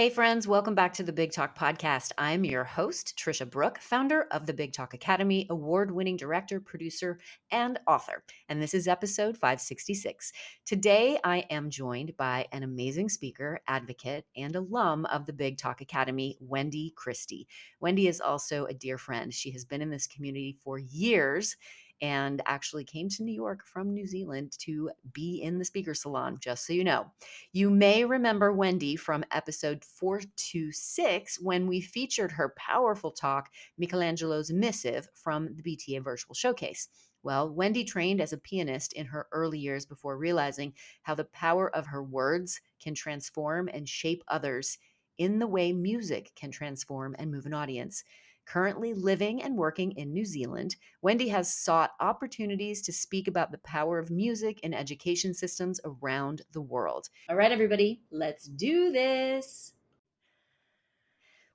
Hey, friends, welcome back to the Big Talk Podcast. I'm your host, Tricia Brouk, founder of the Big Talk Academy, award winning director, producer, and author. And this is episode 566. Today, I am joined by an amazing speaker, advocate, and alum of the Big Talk Academy, Wendy Christie. Wendy is also a dear friend. She has been in this community for years and actually came to New York from New Zealand to be in the speaker salon, just so you know. You may remember Wendy from episode 426 when we featured her powerful talk, Michelangelo's Missive, from the BTA Virtual Showcase. Well, Wendy trained as a pianist in her early years before realizing how the power of her words can transform and shape others in the way music can transform and move an audience. Currently living and working in New Zealand, Wendy has sought opportunities to speak about the power of music in education systems around the world. All right, everybody, let's do this.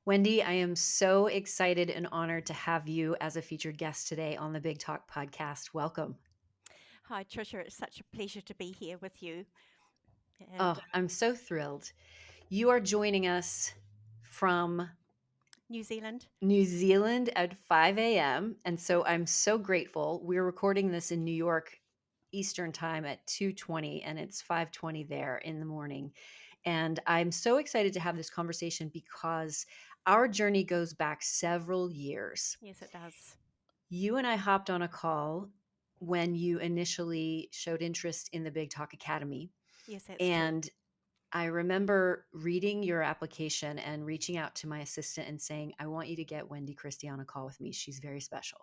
Wendy, I am so excited and honored to have you as a featured guest today on the Big Talk podcast. Welcome. Hi, Tricia. It's such a pleasure to be here with you. And Oh, I'm so thrilled. You are joining us from New Zealand? New Zealand at 5 a.m. And so I'm so grateful. We're recording this in New York Eastern time at 2:20 and it's 5:20 there in the morning. And I'm so excited to have this conversation because our journey goes back several years. Yes, it does. You and I hopped on a call when you initially showed interest in the Big Talk Academy. Yes, that's true. And I remember reading your application and reaching out to my assistant and saying, I want you to get Wendy Christie on a call with me. She's very special.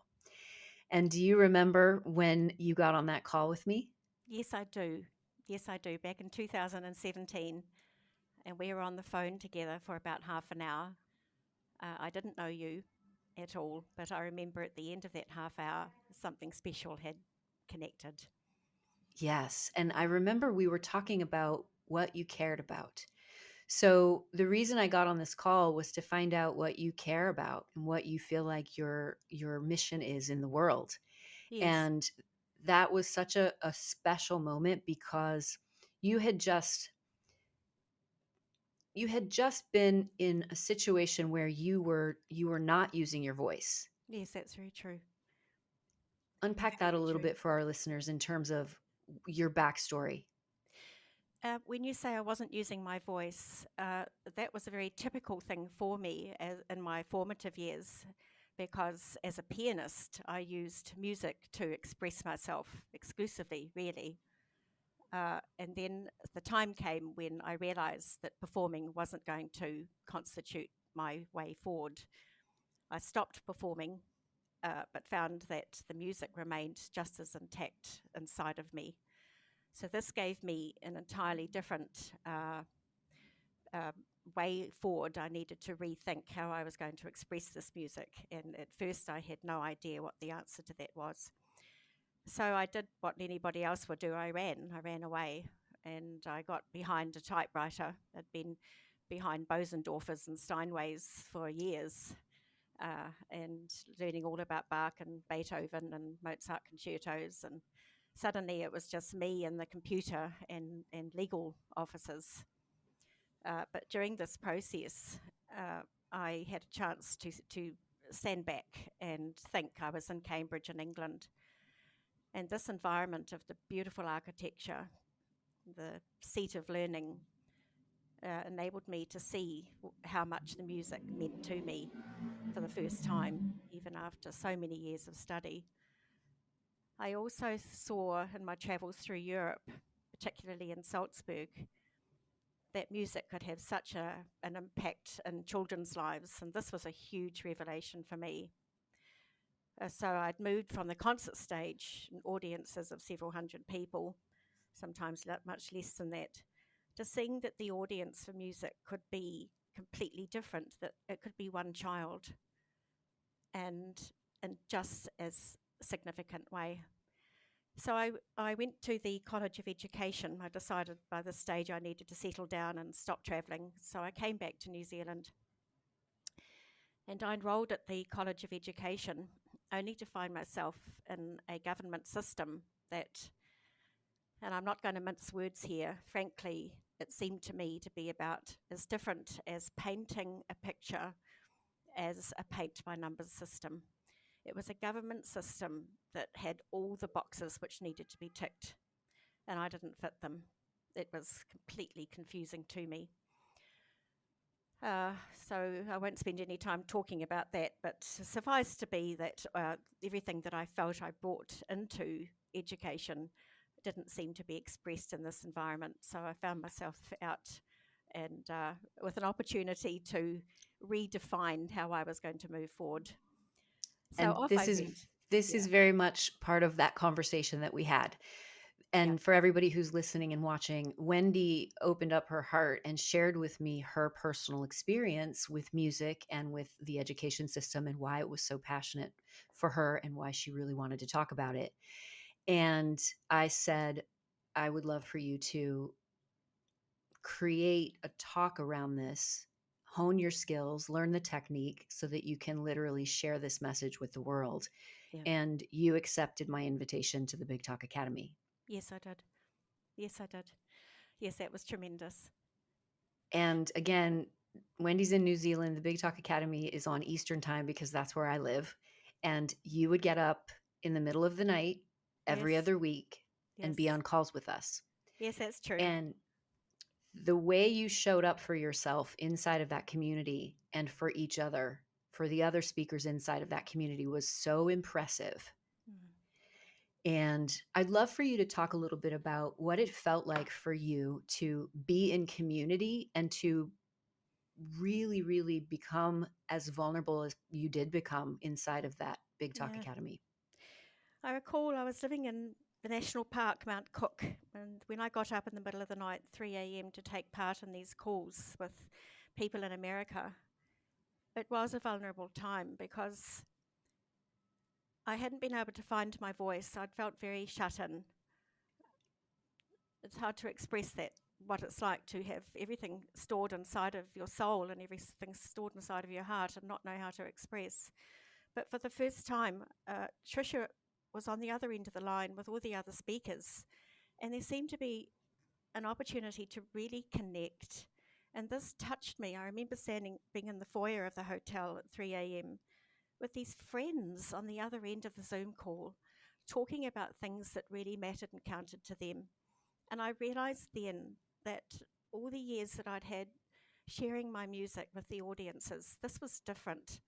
And do you remember when you got on that call with me? Yes, I do. Yes, I do. Back in 2017, and we were on the phone together for about half an hour. I didn't know you at all, but I remember at the end of that half hour, something special had connected. Yes. And I remember we were talking about what you cared about. So the reason I got on this call was to find out what you care about and what you feel like your mission is in the world. Yes, And that was such a special moment because you had just you had just been in a situation where you were not using your voice. yes, that's very true. Unpack that a Very little true. bit for our listeners in terms of your backstory. When you say I wasn't using my voice, that was a very typical thing for me in my formative years, because as a pianist, I used music to express myself exclusively, really. And then the time came when I realized that performing wasn't going to constitute my way forward. I stopped performing, but found that the music remained just as intact inside of me. So this gave me an entirely different uh, way forward. I needed to rethink how I was going to express this music. And at first, I had no idea what the answer to that was. So I did what anybody else would do. I ran away, and I got behind a typewriter. I'd been behind Bosendorfers and Steinways for years, and learning all about Bach and Beethoven and Mozart concertos. And suddenly it was just me and the computer and legal officers. But during this process, I had a chance to stand back and think. I was in Cambridge in England, and this environment of the beautiful architecture, the seat of learning, enabled me to see how much the music meant to me for the first time, even after so many years of study. I also saw in my travels through Europe, particularly in Salzburg, that music could have such an impact in children's lives, and this was a huge revelation for me. So I'd moved from the concert stage, audiences of several hundred people, sometimes much less than that, to seeing that the audience for music could be completely different, that it could be one child, and in just as significant way. So I went to the College of Education. I decided by this stage I needed to settle down and stop travelling. So I came back to New Zealand, and I enrolled at the College of Education, only to find myself in a government system that, and I'm not going to mince words here, frankly, it seemed to me to be about as different as painting a picture as a paint by numbers system. It was a government system that had all the boxes which needed to be ticked, and I didn't fit them. It was completely confusing to me. Uh, so I won't spend any time talking about that, but suffice to be that everything that I felt I brought into education didn't seem to be expressed in this environment. So I found myself out and with an opportunity to redefine how I was going to move forward. So And off I this is went. this Yeah, is very much part of that conversation that we had. yeah, And for everybody who's listening and watching, Wendy opened up her heart and shared with me her personal experience with music and with the education system and why it was so passionate for her and why she really wanted to talk about it. And I said, I would love for you to create a talk around this, hone your skills, learn the technique so that you can literally share this message with the world. yeah. And you accepted my invitation to the Big Talk Academy. Yes, I did. Yes, I did. Yes, that was tremendous. And again, Wendy's in New Zealand. The Big Talk Academy is on Eastern time because that's where I live. And you would get up in the middle of the night every Yes, other week and yes, be on calls with us. yes, that's true. And the way you showed up for yourself inside of that community and for each other, for the other speakers inside of that community was so impressive. Mm. And I'd love for you to talk a little bit about what it felt like for you to be in community and to really, really become as vulnerable as you did become inside of that Big Talk Yeah. Academy. I recall I was living in the national park, Mount Cook, and when I got up in the middle of the night, 3 a.m., to take part in these calls with people in America, it was a vulnerable time because I hadn't been able to find my voice. I'd felt very shut in. It's hard to express that, what it's like to have everything stored inside of your soul and everything stored inside of your heart and not know how to express. But for the first time, Tricia was on the other end of the line with all the other speakers, and there seemed to be an opportunity to really connect. And this touched me. I remember being in the foyer of the hotel at 3 a.m. with these friends on the other end of the Zoom call, talking about things that really mattered and counted to them. And I realized then that all the years that I'd had sharing my music with the audiences, this was different.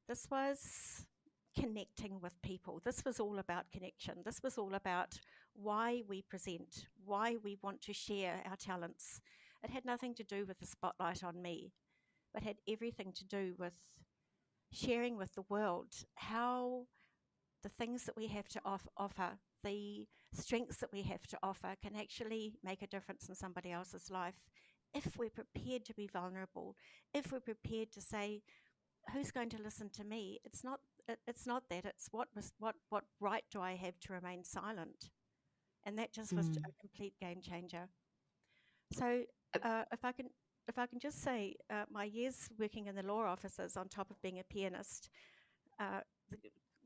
This was connecting with people. This was all about connection. This was all about why we present, why we want to share our talents. It had nothing to do with the spotlight on me, but had everything to do with sharing with the world how the things that we have to offer, the strengths that we have to offer, can actually make a difference in somebody else's life if we're prepared to be vulnerable, if we're prepared to say, who's going to listen to me? It's not that. It's what right do I have to remain silent? And that just was Mm. a complete game changer. So Uh, if I can just say, my years working in the law offices on top of being a pianist, uh,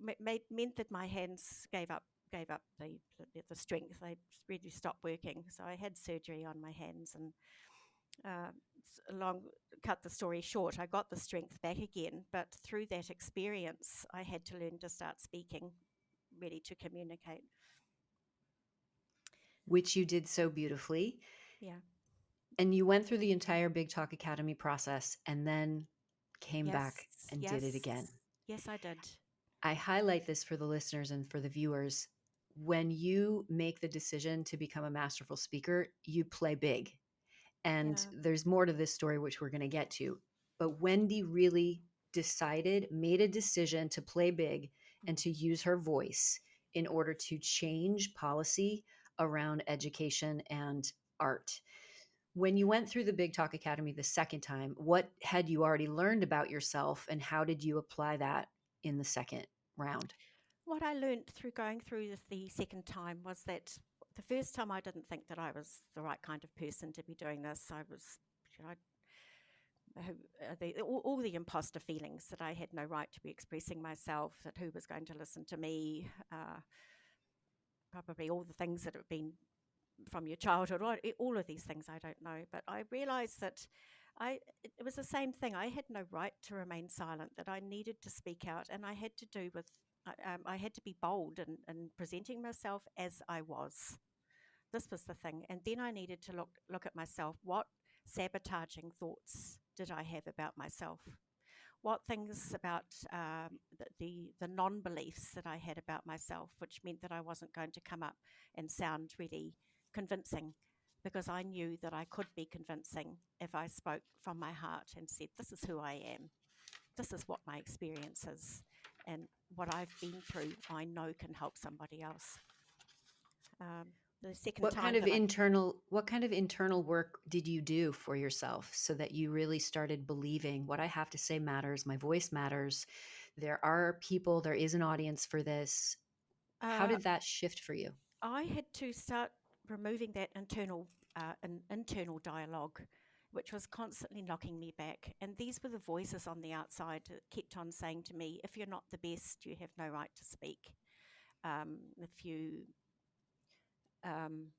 meant that my hands gave up the strength. They really stopped working. So I had surgery on my hands, and uh, long cut the story short, I got the strength back again. But through that experience, I had to learn to start speaking, really to communicate. Which you did so beautifully. Yeah. And you went through the entire Big Talk Academy process and then came Yes. back and did it Yes. again. Yes, I did. I highlight this for the listeners and for the viewers. When you make the decision to become a masterful speaker, you play big. And Yeah. there's more to this story, which we're going to get to. But Wendy really made a decision to play big and Mm. to use her voice in order to change policy around education and art. When you went through the Big Talk Academy the second time, what had you already learned about yourself and how did you apply that in the second round? What I learned through going through the second time was that the first time I didn't think that I was the right kind of person to be doing this. I was, you know, all the imposter feelings that I had no right to be expressing myself, that who was going to listen to me, probably all the things that have been from your childhood, or all of these things, I don't know. But I realized that it was the same thing. I had no right to remain silent, that I needed to speak out, and I had to do with, I had to be bold in presenting myself as I was. This was the thing. And then I needed to look at myself. What sabotaging thoughts did I have about myself? What things about the non beliefs that I had about myself, which meant that I wasn't going to come up and sound really convincing, because I knew that I could be convincing if I spoke from my heart and said, "This is who I am. This is what my experience is. And what I've been through, I know can help somebody else." Um, the second time that I What kind of internal work did you do for yourself so that you really started believing what I have to say matters, my voice matters, there are people, there is an audience for this? How uh, did that shift for you? I had to start removing that internal dialogue, which was constantly knocking me back. And these were the voices on the outside that kept on saying to me, "If you're not the best, you have no right to speak. If you, um,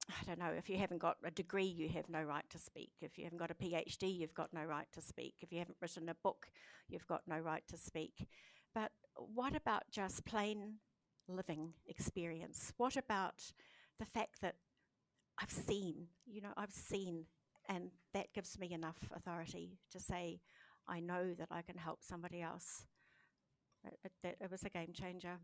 I don't know, if you haven't got a degree, you have no right to speak. If you haven't got a PhD, you've got no right to speak. If you haven't written a book, you've got no right to speak." But what about just plain living experience? What about the fact that I've seen, and that gives me enough authority to say, I know that I can help somebody else. It was a game changer.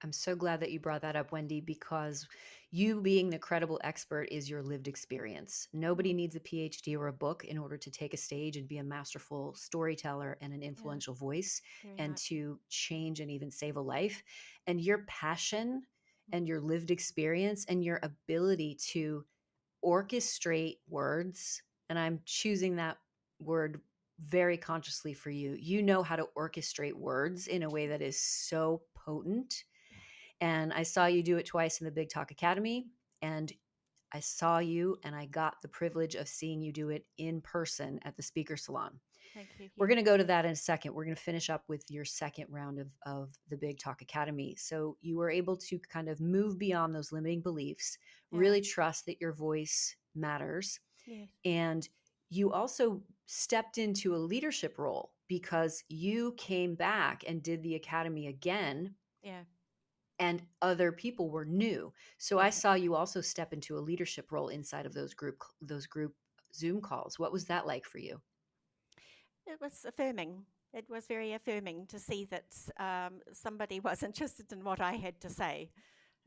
I'm so glad that you brought that up, Wendy, because you being the credible expert is your lived experience. Nobody Mm, needs a PhD or a book in order to take a stage and be a masterful storyteller and an yeah, influential voice very and much. to change and even save a life. And your passion Mm, and your lived experience and your ability to orchestrate words, and I'm choosing that word very consciously for you. You know how to orchestrate words in a way that is so potent, and I saw you do it twice in the Big Talk Academy. And I saw you and I got the privilege of seeing you do it in person at the speaker salon. thank you. We're Yeah, going to go to that in a second. We're going to finish up with your second round of the Big Talk Academy. So you were able to kind of move beyond those limiting beliefs, yeah, really trust that your voice matters. yeah, And you also stepped into a leadership role because you came back and did the academy again, yeah, and other people were new. So yeah. I saw you also step into a leadership role inside of those group Zoom calls. What was that like for you? It was affirming. It was very affirming to see that somebody was interested in what I had to say.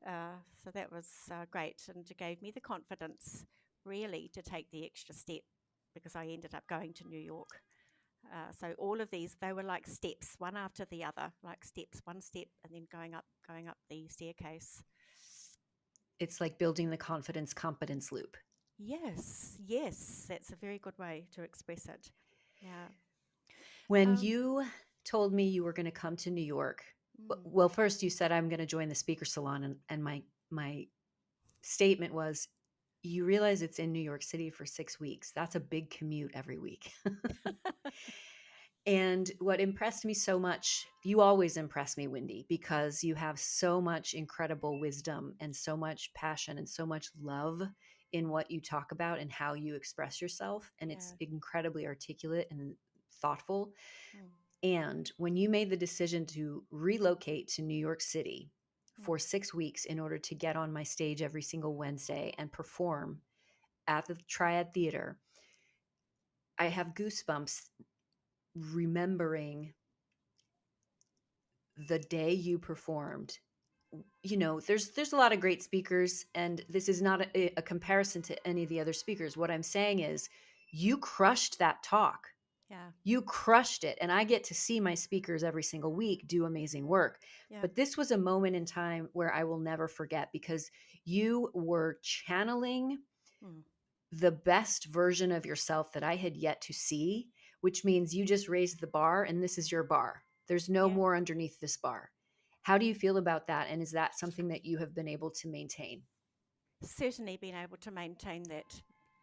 So that was great, and it gave me the confidence really to take the extra step, because I ended up going to New York. So all of these, they were like steps, one after the other, like steps, one step, and then going up the staircase. It's like building the confidence competence loop. Yes, yes, that's a very good way to express it. Yeah. When Um, you told me you were going to come to New York, mm. well, first you said I'm going to join the speaker salon, and my statement was, you realize it's in New York City for 6 weeks. That's a big commute every week. And what impressed me so much, you always impress me, Wendy, because you have so much incredible wisdom and so much passion and so much love in what you talk about and how you express yourself. And it's Yeah. incredibly articulate and thoughtful. Mm, And when you made the decision to relocate to New York City mm. for 6 weeks in order to get on my stage every single Wednesday and perform at the Triad Theater, I have goosebumps remembering the day you performed. You know, there's a lot of great speakers, and this is not a comparison to any of the other speakers. What I'm saying is you crushed that talk. Yeah. You crushed it, and I get to see my speakers every single week do amazing work. Yeah. But this was a moment in time where I will never forget, because you were channeling Mm, the best version of yourself that I had yet to see, which means you just raised the bar and this is your bar. There's no yeah. more underneath this bar. How do you feel about that? And is that something that you have been able to maintain? Certainly been able to maintain that.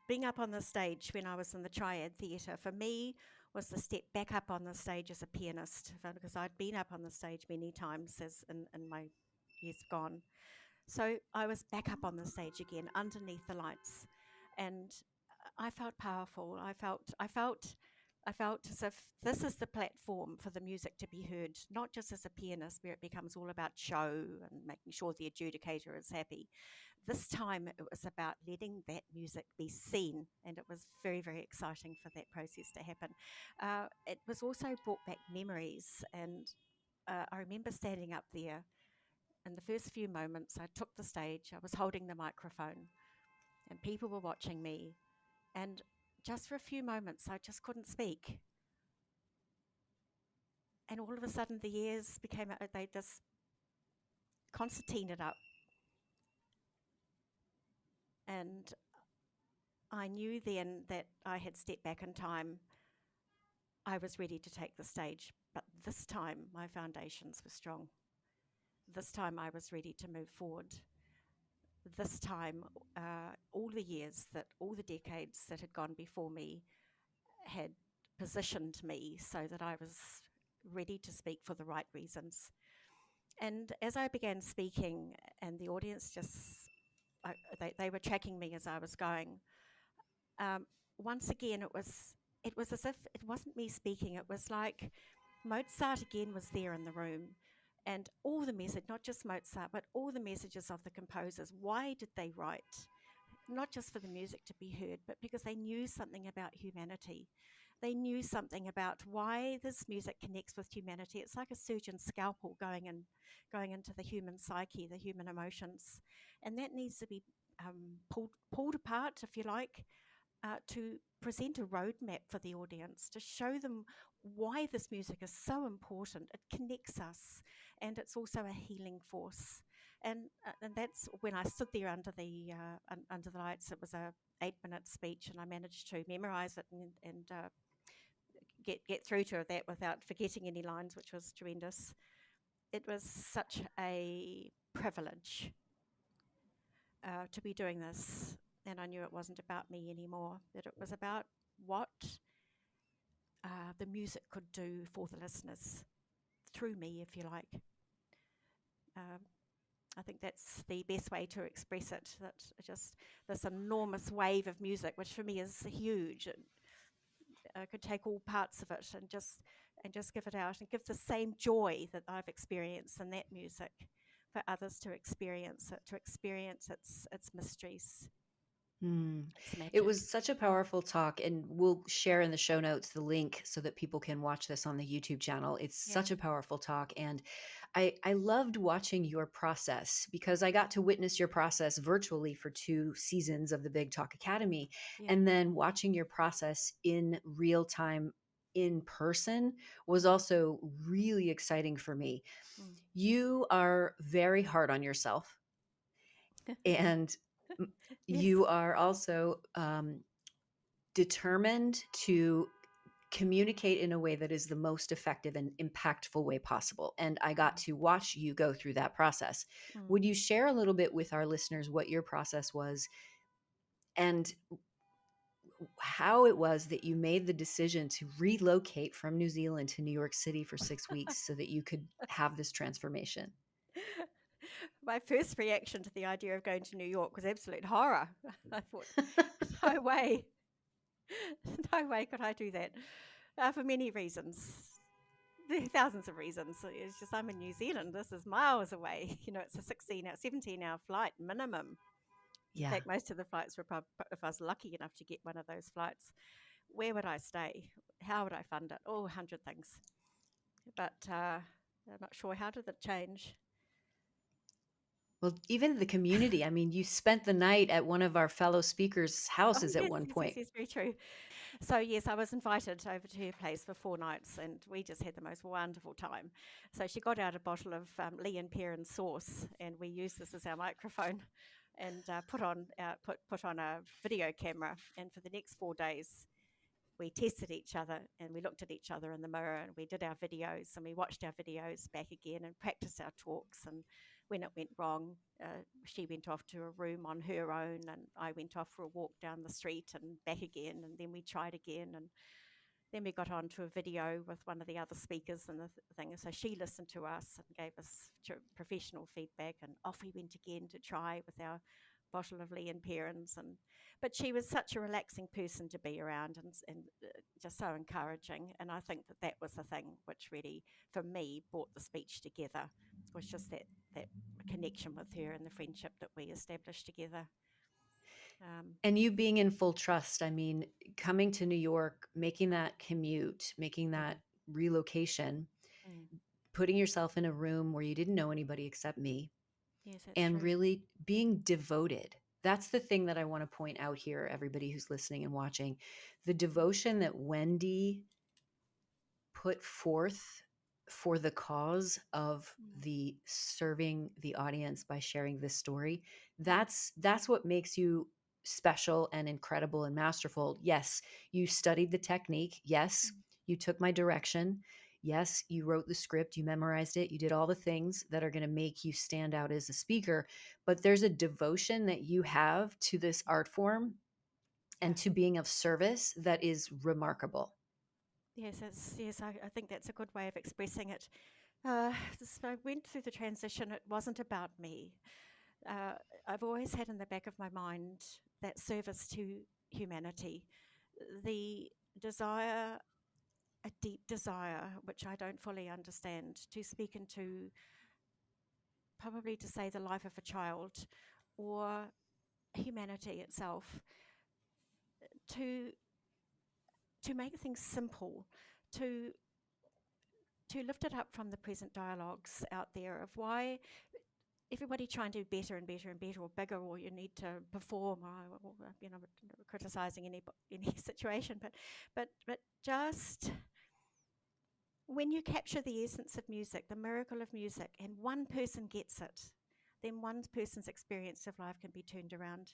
Being up on the stage when I was in the Triad Theatre, for me, was the step back up on the stage as a pianist, because I'd been up on the stage many times in my years gone. So I was back up on the stage again, underneath the lights, and I felt powerful. I felt as if this is the platform for the music to be heard, not just as a pianist, where it becomes all about show and making sure the adjudicator is happy. This time it was about letting that music be seen, and it was very, very exciting for that process to happen. It was also brought back memories, and I remember standing up there. In the first few moments, I took the stage, I was holding the microphone, and people were watching me. And just for a few moments, I just couldn't speak. And all of a sudden, the ears became, they just concertinaed up. And I knew then that I had stepped back in time. I was ready to take the stage. But this time, my foundations were strong. This time, I was ready to move forward. This time, all the decades that had gone before me had positioned me so that I was ready to speak for the right reasons. And as I began speaking, and the audience they were tracking me as I was going. Once again, it was as if it wasn't me speaking. It was like Mozart again was there in the room, and all the message, not just Mozart, but all the messages of the composers. Why did they write? Not just for the music to be heard, but because they knew something about humanity. They knew something about why this music connects with humanity. It's like a surgeon's scalpel going into the human psyche, the human emotions, and that needs to be pulled apart, if you like, to present a roadmap for the audience, to show them why this music is so important. It connects us, and it's also a healing force. And that's when I stood there under the lights. It was a 8-minute speech, and I managed to memorize it and get through to that without forgetting any lines, which was tremendous. It was such a privilege to be doing this, and I knew it wasn't about me anymore, that it was about what the music could do for the listeners through me, if you like. Um, I think that's the best way to express it. That just this enormous wave of music, which for me is huge. I could take all parts of it and just give it out and give the same joy that I've experienced in that music for others to experience it, to experience its mysteries, Mm. its It magic. was such a powerful talk, and we'll share in the show notes the link so that people can watch this on the YouTube channel. It's Yeah, such a powerful talk, and I loved watching your process because I got to witness your process virtually for 2 seasons of the Big Talk Academy, yeah. and then watching your process in real time in person was also really exciting for me. Mm. You are very hard on yourself, and Yes. you are also determined to communicate in a way that is the most effective and impactful way possible. And I got to watch you go through that process. Mm. Would you share a little bit with our listeners what your process was and how it was that you made the decision to relocate from New Zealand to New York City for 6 weeks so that you could have this transformation? My first reaction to the idea of going to New York was absolute horror. I thought, no way, no way could I do that, for many reasons. There are thousands of reasons. It's just I'm in New Zealand. This is miles away. You know, it's a 17-hour flight minimum. In Yeah. fact, most of the flights were if I was lucky enough to get one of those flights. Where would I stay? How would I fund it? Oh, 100 things. But I'm not sure. How did it change? Well, even the community. I mean, you spent the night at one of our fellow speakers' Oh, houses at yes, one yes, yes, point. yes, very true. So, yes, I was invited over to her place for 4 nights, and we just had the most wonderful time. So, she got out a bottle of Lee and Perrin sauce, and we used this as our microphone and put on a video camera. And for the next 4 days, we tested each other and we looked at each other in the mirror and we did our videos and we watched our videos back again and practiced our talks. And when it went wrong, she went off to a room on her own and I went off for a walk down the street and back again. And then we tried again. And Then we got on to a video with one of the other speakers and the thing. So she listened to us and gave us professional feedback, and off we went again to try with our bottle of Lee and Perrins. But she was such a relaxing person to be around, and just so encouraging. And I think that was the thing which really, for me, brought the speech together. Was just that connection with her and the friendship that we established together. And you being in full trust. I mean, coming to New York, making that commute, making that mm, relocation, mm. putting yourself in a room where you didn't know anybody except me, Yes, that's and true. really being devoted. That's the thing that I want to point out here, everybody who's listening and watching. The devotion that Wendy put forth for the cause of Mm, the serving the audience by sharing this story, mm, that's what makes you special and incredible and masterful. Yes, you studied the technique. Yes, mm. you took my direction. Yes, you wrote the script, you memorized it, you did all the things that are going to make you stand out as a speaker, but there's a devotion that you have to this art form Yeah. and to being of service that is remarkable. Yes, I think that's a good way of expressing it. So I went through the transition. It wasn't about me. Uh, I've always had in the back of my mind that service to humanity, the desire, a deep desire, which I don't fully understand, to speak into, probably to say, the life of a child or humanity itself, to make things simple, to lift it up from the present dialogues out there of why everybody trying to do better and better and better, or bigger, or you need to perform, or criticizing any situation, but just when you capture the essence of music, the miracle of music, and one person gets it, then one person's experience of life can be turned around.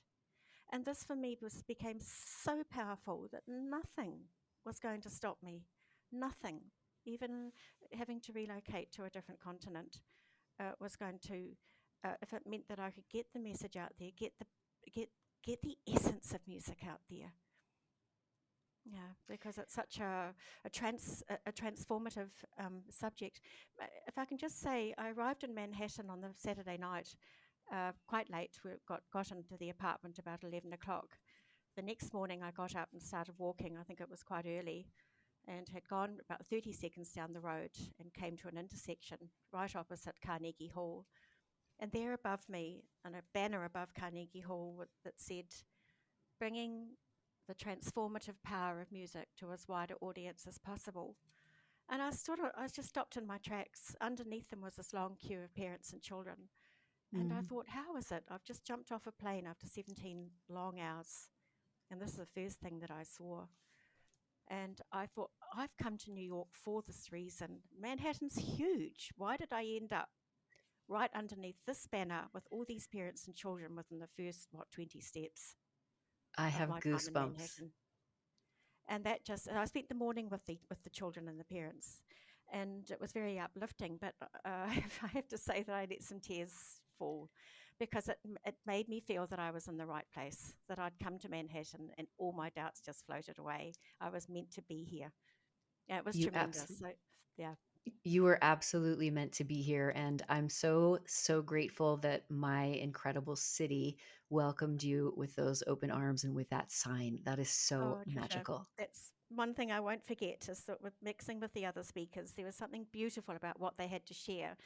And this for me became so powerful that nothing was going to stop me. Nothing. Even having to relocate to a different continent was going to, if it meant that I could get the message out there, get get the essence of music out there. Yeah, because it's such a transformative subject. If I can just say, I arrived in Manhattan on the Saturday night, quite late. We got into the apartment about 11 o'clock. The next morning, I got up and started walking. I think it was quite early, and had gone about 30 seconds down the road and came to an intersection right opposite Carnegie Hall. And there above me, on a banner above Carnegie Hall that said, "Bringing the transformative power of music to as wide an audience as possible." And I just stopped in my tracks. Underneath them was this long queue of parents and children. And I Mm. thought, how is it? I've just jumped off a plane after 17 long hours. And this is the first thing that I saw. And I thought, I've come to New York for this reason. Manhattan's huge. Why did I end up right underneath this banner with all these parents and children within the first, 20 steps I of have my time in goosebumps. Manhattan? And that just, and I spent the morning with the children and the parents, and it was very uplifting. But I have to say that I let some tears fall, because it made me feel that I was in the right place, that I'd come to Manhattan, and all my doubts just floated away. I was meant to be here. Yeah, it was You tremendous. absolutely So yeah. You were absolutely meant to be here. And I'm so, so grateful that my incredible city welcomed you with those open arms and with that sign. That is so Oh, Tricia, magical. that's one thing I won't forget, is that with mixing with the other speakers, there was something beautiful about what they had to share,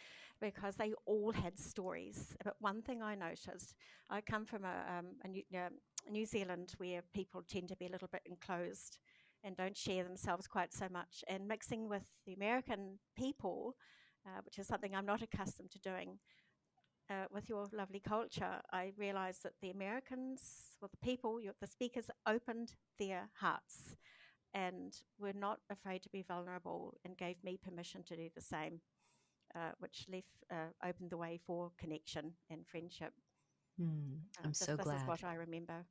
because they all had stories. But one thing I noticed, I come from a New Zealand, where people tend to be a little bit enclosed and don't share themselves quite so much. And mixing with the American people, which is something I'm not accustomed to doing, with your lovely culture, I realized that the Americans, well, the people, the speakers, opened their hearts and were not afraid to be vulnerable, and gave me permission to do the same, which opened the way for connection and friendship. I'm so This is glad. what I remember.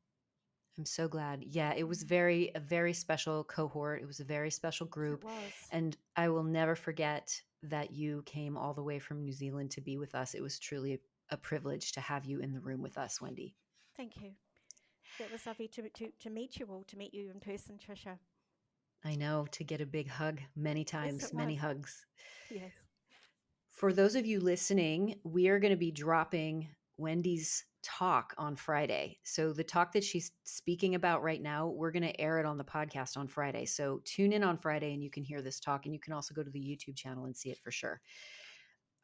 I'm so glad. Yeah, it was Mm. a very special cohort. It was a very special Yes, it group. was. And I will never forget that you came all the way from New Zealand to be with us. It was truly a privilege to have you in the room with us, Wendy. Thank you. That was lovely to meet you all, to meet you in person, Tricia. I know, to get a big hug many Yes, times, it many was. hugs. Yes. For those of you listening, we are going to be dropping Wendy's talk on Friday. So the talk that she's speaking about right now, we're going to air it on the podcast on Friday. So tune in on Friday and you can hear this talk, and you can also go to the YouTube channel and see it for sure.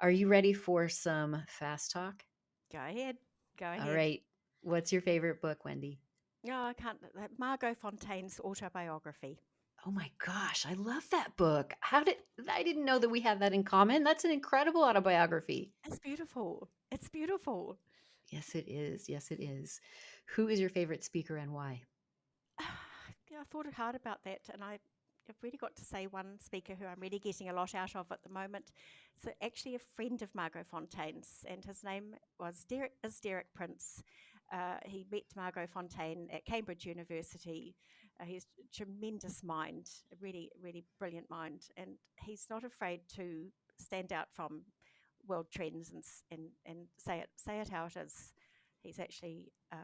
Are you ready for some fast talk? Go ahead. Go All ahead. right. What's your favorite book, Wendy? No, I can't. Margot Fontaine's autobiography. Oh my gosh, I love that book. I didn't know that we had that in common. That's an incredible autobiography. It's beautiful. It's beautiful. Yes, it is. Yes, it is. Who is your favorite speaker and why? Yeah, I thought hard about that, and I've really got to say one speaker who I'm really getting a lot out of at the moment. So actually a friend of Margot Fontaine's, and his name is Derek Prince. He met Margot Fontaine at Cambridge University. He's a tremendous mind, a really, really brilliant mind, and he's not afraid to stand out from world trends and say it how it is. He's actually I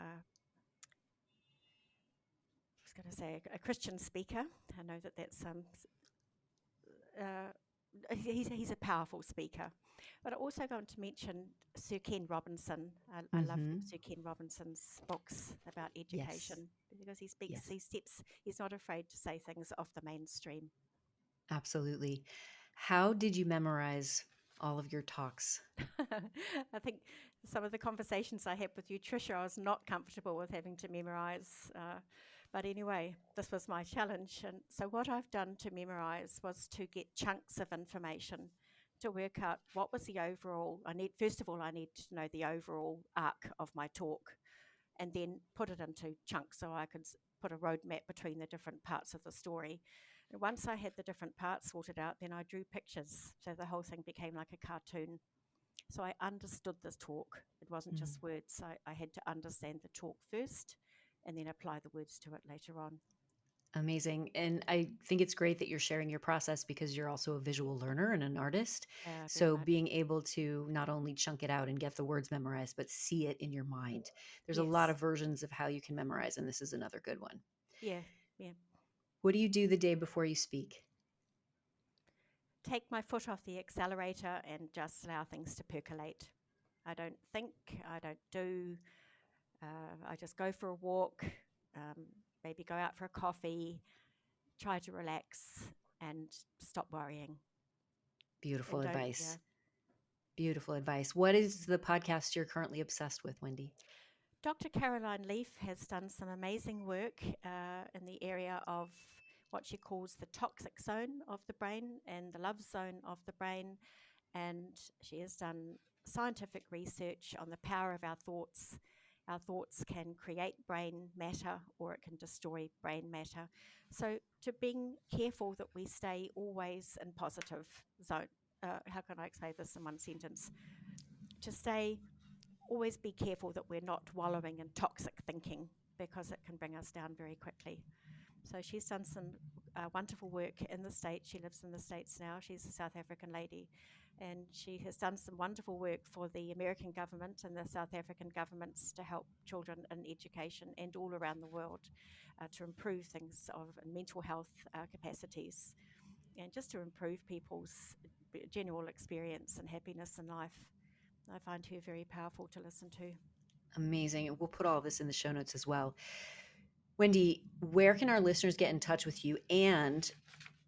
was going to say a Christian speaker. I know that that's uh, he's a powerful speaker. But I'm also going to mention Sir Ken Robinson. I love Mm-hmm. Sir Ken Robinson's books about Yes. education because he speaks, Yes. he steps, he's not afraid to say things off the mainstream. Absolutely. How did you memorize all of your talks? I think some of the conversations I had with you, Tricia, I was not comfortable with having to memorize. But anyway, this was my challenge. And so, what I've done to memorize was to get chunks of information to work out what was the overall. First of all, I need to know the overall arc of my talk and then put it into chunks so I could put a roadmap between the different parts of the story. And once I had the different parts sorted out, then I drew pictures. So the whole thing became like a cartoon. So I understood this talk. It wasn't Mm, just words. I had to understand the talk first and then apply the words to it later on. amazing. And I think it's great that you're sharing your process because you're also a visual learner and an artist. Very So much. being able to not only chunk it out and get the words memorized, but see it in your mind. There's a lot Yes. of versions of how you can memorize, and this is another good one. Yeah. Yeah. What do you do the day before you speak? Take my foot off the accelerator and just allow things to percolate. I don't think, I don't do, I just go for a walk, um, maybe go out for a coffee, try to relax and stop worrying. Beautiful And don't, yeah. advice. Beautiful advice. What is the podcast you're currently obsessed with, Wendy? Dr. Caroline Leaf has done some amazing work in the area of what she calls the toxic zone of the brain and the love zone of the brain. And she has done scientific research on the power of our thoughts. Our thoughts can create brain matter or it can destroy brain matter. So, to being careful that we stay always in positive zone. How can I explain this in one sentence? To stay always be careful that we're not wallowing in toxic thinking because it can bring us down very quickly. So she's done some wonderful work in the States. She lives in the States now. She's a South African lady. And she has done some wonderful work for the American government and the South African governments to help children in education and all around the world to improve things of mental health capacities and just to improve people's general experience and happiness in life. I find her very powerful to listen to. Amazing. And we'll put all of this in the show notes as well. Wendy, where can our listeners get in touch with you and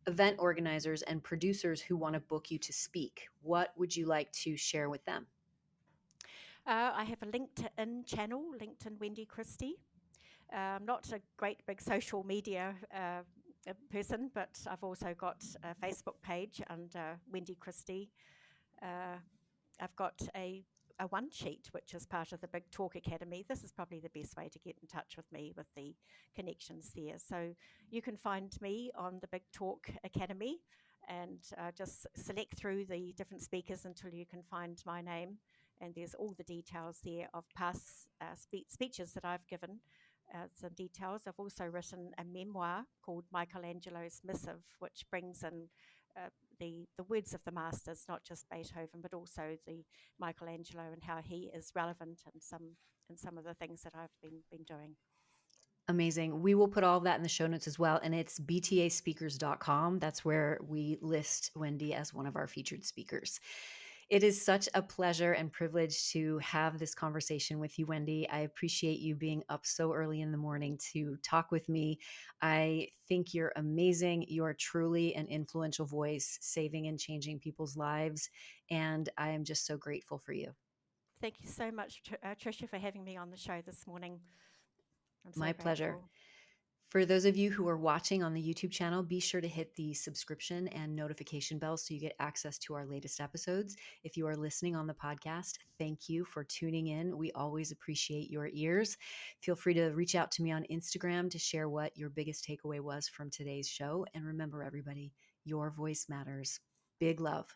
event organizers and producers who want to book you to speak? What would you like to share with them? I have a LinkedIn channel, LinkedIn Wendy Christie. I'm not a great big social media person, but I've also got a Facebook page under Wendy Christie. Uh, I've got a one sheet, which is part of the Big Talk Academy. This is probably the best way to get in touch with me with the connections there. So you can find me on the Big Talk Academy and just select through the different speakers until you can find my name. And there's all the details there of past speeches that I've given. Some details. I've also written a memoir called Michelangelo's Missive, which brings in the words of the masters, not just Beethoven, but also the Michelangelo and how he is relevant in some of the things that I've been doing. Amazing. We will put all of that in the show notes as well. And it's btaspeakers.com. That's where we list Wendy as one of our featured speakers. It is such a pleasure and privilege to have this conversation with you, Wendy. I appreciate you being up so early in the morning to talk with me. I think you're amazing. You are truly an influential voice, saving and changing people's lives. And I am just so grateful for you. Thank you so much, Tricia, for having me on the show this morning. I'm so My pleasure. grateful. For those of you who are watching on the YouTube channel, be sure to hit the subscription and notification bell so you get access to our latest episodes. If you are listening on the podcast, thank you for tuning in. We always appreciate your ears. Feel free to reach out to me on Instagram to share what your biggest takeaway was from today's show. And remember, everybody, your voice matters. Big love.